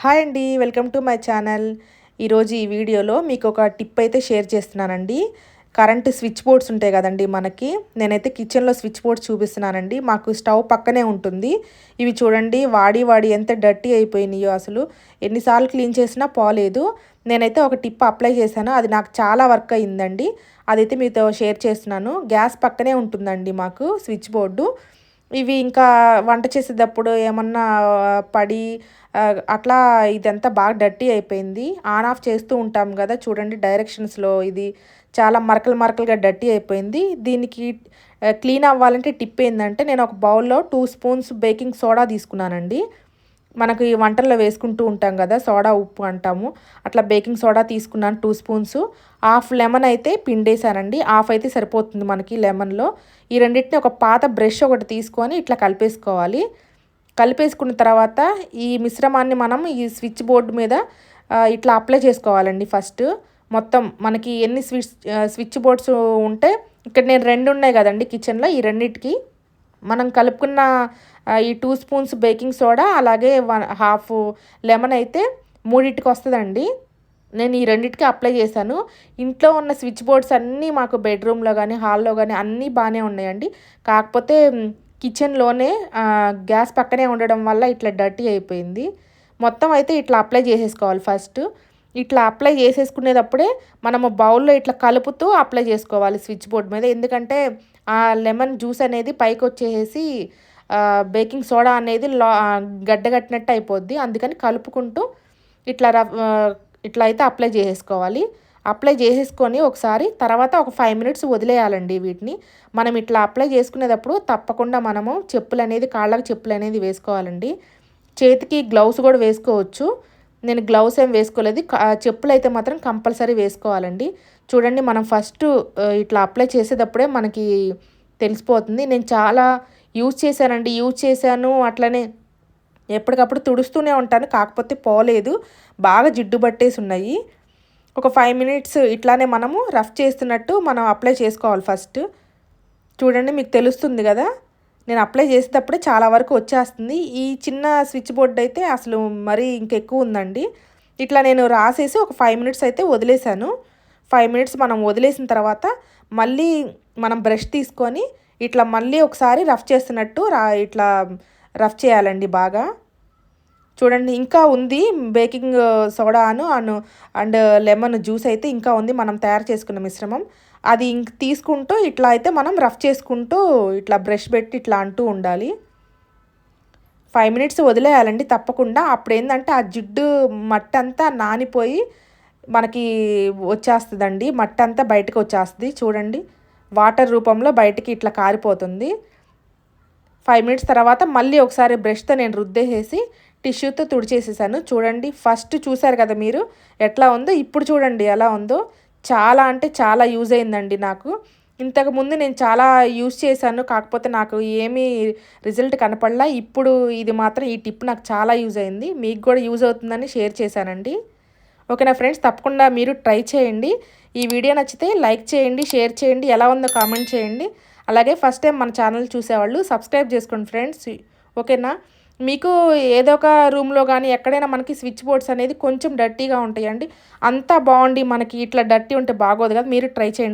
Hi అండి, welcome to my channel. ఈరోజు ఈ వీడియోలో మీకు ఒక టిప్ అయితే షేర్ చేస్తున్నానండి. కరెంట్ స్విచ్ బోర్డ్స్ ఉంటాయి కదండి మనకి. నేనైతే కిచెన్లో స్విచ్ బోర్డ్స్ చూపిస్తున్నానండి. మాకు స్టవ్ పక్కనే ఉంటుంది. ఇవి చూడండి, వాడి ఎంత డర్టీ అయిపోయినాయో అసలు. ఎన్నిసార్లు క్లీన్ చేసినా పోలేదు. నేనైతే ఒక టిప్ అప్లై చేశాను, అది నాకు చాలా వర్క్ అయ్యిందండి. అదైతే మీతో షేర్ చేస్తున్నాను. గ్యాస్ పక్కనే ఉంటుందండి మాకు స్విచ్ బోర్డు. ఇవి ఇంకా వంట చేసేటప్పుడు ఏమన్నా పడి అట్లా ఇదంతా బాగా డర్టీ అయిపోయింది. ఆన్ ఆఫ్ చేస్తూ ఉంటాం కదా, చూడండి డైరెక్షన్స్లో ఇది చాలా మరకలు మరకలుగా డర్టీ అయిపోయింది. దీనికి క్లీన్ అవ్వాలంటే టిప్ ఏంటంటే, నేను ఒక బౌల్లో 2 స్పూన్స్ బేకింగ్ సోడా తీసుకున్నానండి. మనకు ఈ వంటల్లో వేసుకుంటూ ఉంటాం కదా, సోడా ఉప్పు అంటాము. అట్లా బేకింగ్ సోడా తీసుకున్నాను 2 స్పూన్స్. హాఫ్ లెమన్ అయితే పిండేశానండి. హాఫ్ అయితే సరిపోతుంది మనకి లెమన్లో. ఈ రెండింటిని ఒక పాత బ్రష్ ఒకటి తీసుకొని ఇట్లా కలిపేసుకోవాలి. కలిపేసుకున్న తర్వాత ఈ మిశ్రమాన్ని మనం ఈ స్విచ్ బోర్డు మీద ఇట్లా అప్లై చేసుకోవాలండి. ఫస్ట్ మొత్తం మనకి ఎన్ని స్విచ్ బోర్డ్స్ ఉంటే, ఇక్కడ నేను 2 ఉన్నాయి కదండి కిచెన్లో, ఈ రెండింటికి మనం కలుపుకున్న ఈ 2 స్పూన్స్ బేకింగ్ సోడా అలాగే హాఫ్ లెమన్ అయితే 3టికి వస్తుందండి. నేను ఈ రెండింటికి అప్లై చేశాను. ఇంట్లో ఉన్న స్విచ్ బోర్డ్స్ అన్నీ మాకు బెడ్రూమ్లో కానీ హాల్లో కానీ అన్నీ బాగానే ఉన్నాయండి. కాకపోతే కిచెన్లోనే గ్యాస్ పక్కనే ఉండడం వల్ల ఇట్లా డర్టీ అయిపోయింది. మొత్తం అయితే ఇట్లా అప్లై చేసేసుకోవాలి ఫస్ట్. ఇట్లా అప్లై చేసేసుకునేటప్పుడే మనము బౌల్లో ఇట్లా కలుపుతూ అప్లై చేసుకోవాలి స్విచ్ బోర్డ్ మీద. ఎందుకంటే ఆ లెమన్ జ్యూస్ అనేది పైకి వచ్చేసి బేకింగ్ సోడా అనేది గడ్డగట్టినట్టు అయిపోద్ది. అందుకని కలుపుకుంటూ ఇట్లా ఇట్లా అయితే అప్లై చేసేసుకోవాలి. అప్లై చేసేసుకొని ఒకసారి తర్వాత ఒక 5 మినిట్స్ వదిలేయాలండి వీటిని. మనం ఇట్లా అప్లై చేసుకునేటప్పుడు తప్పకుండా మనము కాళ్ళకు చెప్పులు అనేది వేసుకోవాలండి. చేతికి గ్లౌస్ కూడా వేసుకోవచ్చు. నేను గ్లౌస్ ఏం వేసుకోలేదు. చెప్పులు అయితే మాత్రం కంపల్సరీ వేసుకోవాలండి. చూడండి, మనం ఫస్ట్ ఇట్లా అప్లై చేసేటప్పుడే మనకి తెలిసిపోతుంది. నేను చాలా యూజ్ చేశాను. అట్లనే ఎప్పటికప్పుడు తుడుస్తూనే ఉంటాను, కాకపోతే పోలేదు, బాగా జిడ్డు పట్టేసి ఉన్నాయి. ఒక 5 మినిట్స్ ఇట్లానే మనము రఫ్ చేస్తున్నట్టు మనం అప్లై చేసుకోవాలి ఫస్ట్. చూడండి, మీకు తెలుస్తుంది కదా, నేను అప్లై చేసేటప్పుడే చాలా వరకు వచ్చేస్తుంది. ఈ చిన్న స్విచ్ బోర్డ్ అయితే అసలు మరీ ఇంకెక్కువ ఉందండి. ఇట్లా నేను రాసేసి ఒక 5 మినిట్స్ అయితే వదిలేశాను. 5 మినిట్స్ మనం వదిలేసిన తర్వాత మళ్ళీ మనం బ్రష్ తీసుకొని ఇట్లా మళ్ళీ ఒకసారి రఫ్ చేస్తున్నట్టు ఇట్లా రఫ్ చేయాలండి బాగా. చూడండి, ఇంకా ఉంది బేకింగ్ సోడాను అండ్ లెమన్ జ్యూస్ అయితే ఇంకా ఉంది, మనం తయారు చేసుకున్న మిశ్రమం. అది తీసుకుంటూ ఇట్లా అయితే మనం రఫ్ చేసుకుంటూ ఇట్లా బ్రష్ పెట్టి ఇట్లా అంటూ ఉండాలి. 5 మినిట్స్ వదిలేయాలండి తప్పకుండా. అప్పుడు ఏంటంటే ఆ జిడ్డు మట్టి అంతా నానిపోయి మనకి వచ్చేస్తుందండి. మట్టి అంతా బయటకు వచ్చేస్తుంది. చూడండి, వాటర్ రూపంలో బయటికి ఇట్లా కారిపోతుంది. 5 మినిట్స్ తర్వాత మళ్ళీ ఒకసారి బ్రష్తో నేను రుద్దేసేసి టిష్యూతో తుడిచేసేసాను. చూడండి, ఫస్ట్ చూసారు కదా మీరు ఎట్లా ఉందో, ఇప్పుడు చూడండి ఎలా ఉందో. చాలా అంటే చాలా యూజ్ అయిందండి నాకు. ఇంతకుముందు నేను చాలా యూజ్ చేశాను, కాకపోతే నాకు ఏమీ రిజల్ట్ కనపడలా. ఇప్పుడు ఇది మాత్రం ఈ టిప్ నాకు చాలా యూజ్ అయింది. మీకు కూడా యూజ్ అవుతుందని షేర్ చేశానండి. ఓకేనా ఫ్రెండ్స్, తప్పకుండా మీరు ట్రై చేయండి. ఈ వీడియో నచ్చితే లైక్ చేయండి, షేర్ చేయండి, ఎలా ఉందో కామెంట్ చేయండి. అలాగే ఫస్ట్ టైం మన ఛానల్ చూసేవాళ్ళు సబ్స్క్రైబ్ చేసుకోండి ఫ్రెండ్స్. ఓకేనా, మీకు ఏదో ఒక రూమ్లో కానీ ఎక్కడైనా మనకి స్విచ్ బోర్డ్స్ అనేది కొంచెం డర్టీగా ఉంటాయండి. అంతా బాగుండి మనకి ఇట్లా డర్టీ ఉంటే బాగోదు కదా, మీరు ట్రై చేయండి.